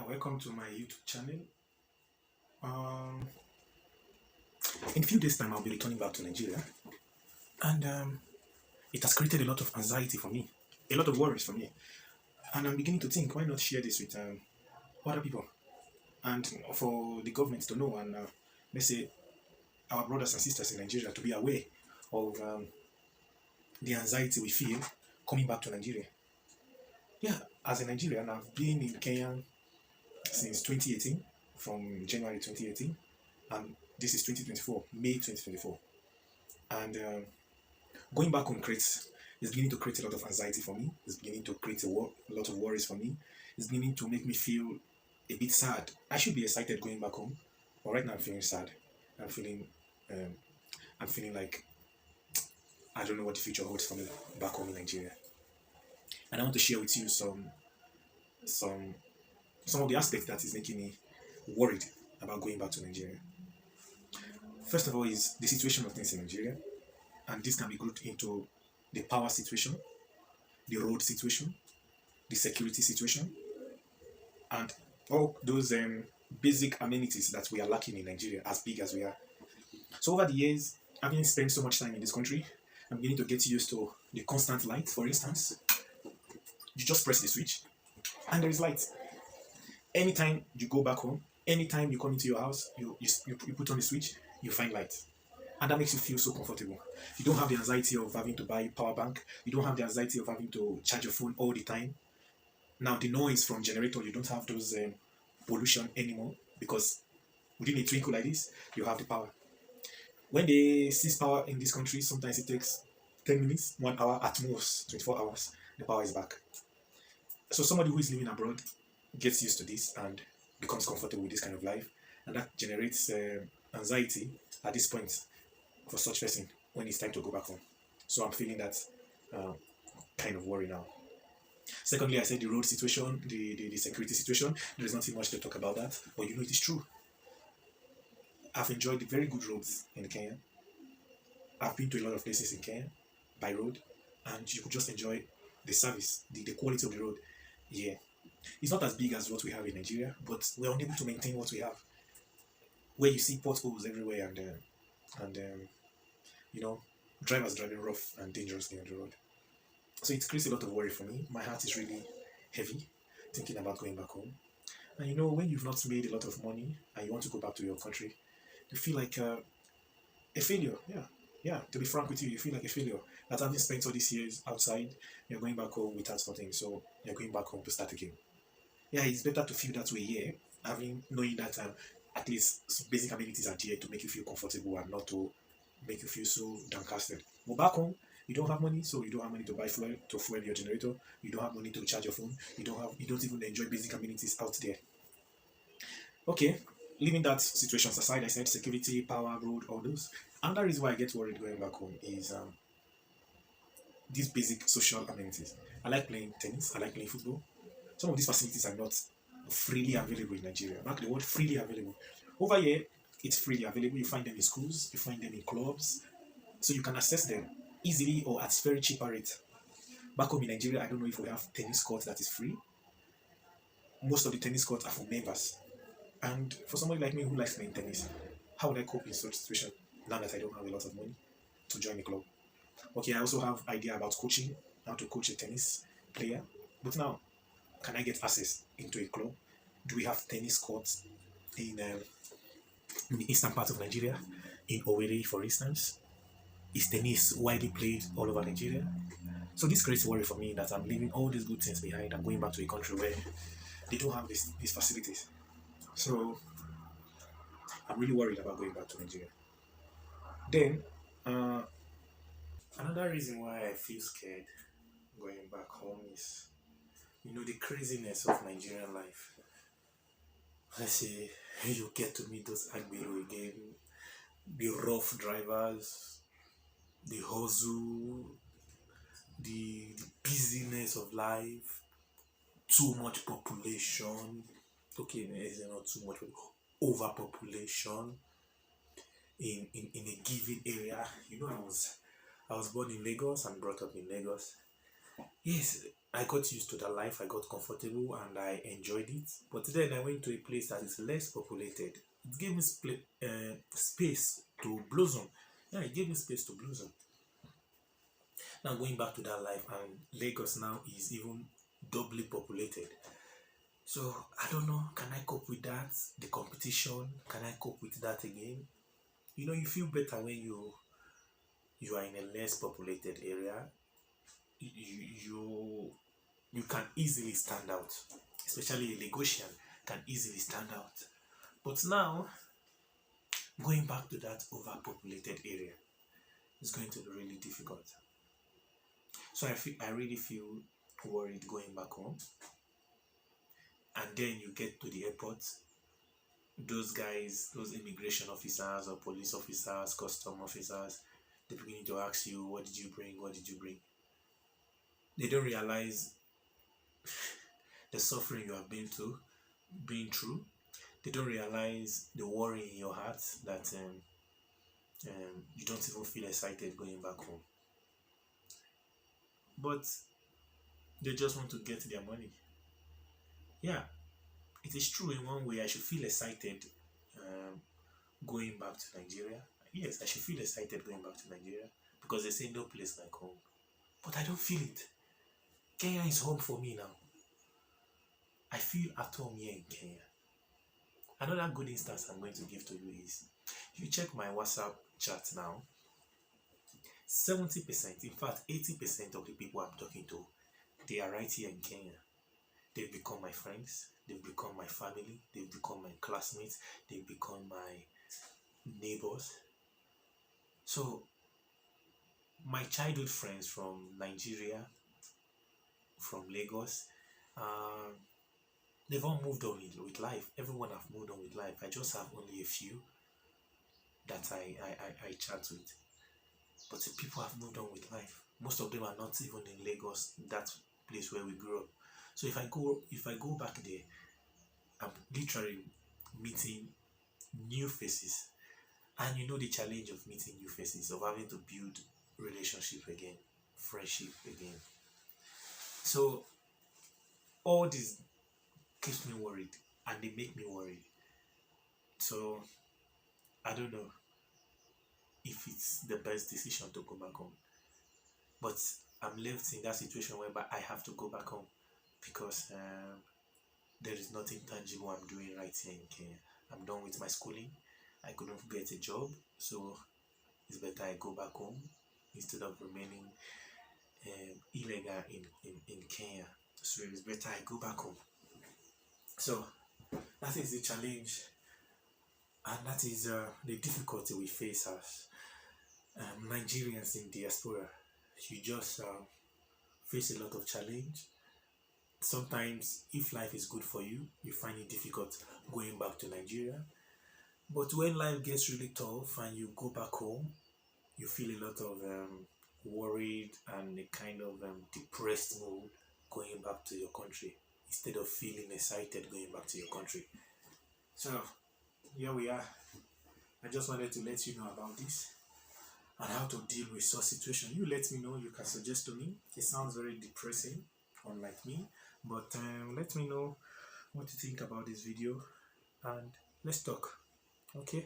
Welcome to my YouTube channel. Um, in a few days' time, I'll be returning back to Nigeria, and it has created a lot of anxiety for me, a lot of worries for me, and I'm beginning to think, why not share this with other people and for the government to know, and let's say our brothers and sisters in Nigeria to be aware of the anxiety we feel coming back to Nigeria. Yeah, as a Nigerian, I've been in Kenya since 2018, from January 2018, and this is 2024, May 2024. And going back home creates is beginning to create a lot of anxiety for me. It's beginning to create a lot of worries for me. It's beginning to make me feel a bit sad. I should be excited going back home, but right now I'm feeling sad. I'm feeling, um, I'm feeling like I don't know what the future holds for me back home in Nigeria. And I want to share with you some some of the aspects that is making me worried about going back to Nigeria. First of all, is the situation of things in Nigeria, and this can be grouped into the power situation, the road situation, the security situation, and all those basic amenities that we are lacking in Nigeria, as big as we are. So over the years, having spent so much time in this country, I'm beginning to get used to the constant light. For instance, you just press the switch, and there is light. Anytime you go back home, anytime you come into your house, you put on the switch, you find light. And that makes you feel so comfortable. You don't have the anxiety of having to buy power bank. You don't have the anxiety of having to charge your phone all the time. Now the noise from generator, you don't have those pollution anymore, because within a twinkle like this, you have the power. When they seize power in this country, sometimes it takes 10 minutes, 1 hour, at most 24 hours, the power is back. So somebody who is living abroad gets used to this and becomes comfortable with this kind of life, and that generates anxiety at this point for such person when it's time to go back home. So I'm feeling that uh, kind of worry now. Secondly, I said the road situation, the security situation. There is nothing much to talk about that, but it is true. I've enjoyed the very good roads in Kenya. I've been to a lot of places in Kenya by road, and you could just enjoy the service, the quality of the road. Yeah, it's not as big as what we have in Nigeria, but we're unable to maintain what we have. Where you see potholes everywhere, and you know, drivers driving rough and dangerously on the road. So it creates a lot of worry for me. My heart is really heavy thinking about going back home. And when you've not made a lot of money and you want to go back to your country, you feel like a failure. Yeah. To be frank with you, you feel like a failure. That having spent all these years outside, you're going back home without nothing. So you're going back home to start again. Yeah, it's better to feel that way here, knowing that at least some basic amenities are there to make you feel comfortable and not to make you feel so downcasted. But back home, you don't have money, so you don't have money to buy fuel to fuel your generator. You don't have money to charge your phone. You don't even enjoy basic amenities out there. Okay, leaving that situations aside, I said security, power, road, all those. Another reason why I get worried going back home is these basic social amenities. I like playing tennis. I like playing football. Some of these facilities are not freely available in Nigeria. Mark the word freely available. Over here, it's freely available. You find them in schools, you find them in clubs, so you can access them easily or at very cheaper rate. Back home in Nigeria, I don't know if we have tennis courts that is free. Most of the tennis courts are for members. And for somebody like me who likes playing tennis, how would I cope in such a situation now that I don't have a lot of money to join a club? Okay, I also have idea about coaching, how to coach a tennis player. But now, can I get access into a club? Do we have tennis courts in the eastern part of Nigeria, in Owerri, for instance? Is tennis widely played all over Nigeria? So this creates worry for me that I'm leaving all these good things behind and going back to a country where they don't have these facilities. So I'm really worried about going back to Nigeria. Then, another reason why I feel scared going back home is, the craziness of Nigerian life. Let's say you get to meet those Agbero again, the rough drivers, the hustle, the busyness of life, too much population. Okay, is not too much, overpopulation in a given area. I was born in Lagos and brought up in Lagos. Yes, I got used to that life, I got comfortable and I enjoyed it. But then I went to a place that is less populated. It gave me space to blossom. Yeah, it gave me space to blossom. Now going back to that life, and Lagos now is even doubly populated. So I don't know, can I cope with that? The competition, can I cope with that again? You know, you feel better when you are in a less populated area. You can easily stand out, especially a Lagosian can easily stand out. But now going back to that overpopulated area is going to be really difficult. So I really feel worried going back home. And then you get to the airport, those guys, those immigration officers or police officers, custom officers, they begin to ask you, what did you bring? What did you bring? They don't realize the suffering you have been through. They don't realize the worry in your heart that you don't even feel excited going back home. But they just want to get their money. Yeah, it is true in one way. I should feel excited going back to Nigeria. Yes, I should feel excited going back to Nigeria because they say no place like home. But I don't feel it. Kenya is home for me now. I feel at home here in Kenya. Another good instance I'm going to give to you is, if you check my WhatsApp chat now, 70%, in fact 80% of the people I'm talking to, they are right here in Kenya. They've become my friends, they've become my family, they've become my classmates, they've become my neighbors. So my childhood friends from Nigeria, from Lagos, they've all moved on with life. Everyone have moved on with life. I just have only a few that I chat with. But the people have moved on with life. Most of them are not even in Lagos, that place where we grew up. So if I go back there, I'm literally meeting new faces. And you know the challenge of meeting new faces, of having to build relationship again, friendship again. So all this keeps me worried and they make me worried. So I don't know if it's the best decision to go back home. But I'm left in that situation whereby I have to go back home because there is nothing tangible I'm doing right here in Kenya. I'm done with my schooling. I couldn't get a job, so it's better I go back home instead of remaining illegal in Kenya. So it's better I go back home. So that is the challenge, and that is the difficulty we face as Nigerians in diaspora. You just face a lot of challenge. Sometimes if life is good for you, you find it difficult going back to Nigeria. But when life gets really tough and you go back home, you feel a lot of worried and a kind of depressed mood going back to your country instead of feeling excited going back to your country. So here we are. I just wanted to let you know about this and how to deal with such situation. You let me know. You can suggest to me. It sounds very depressing, unlike me, but let me know what you think about this video and let's talk. Okay.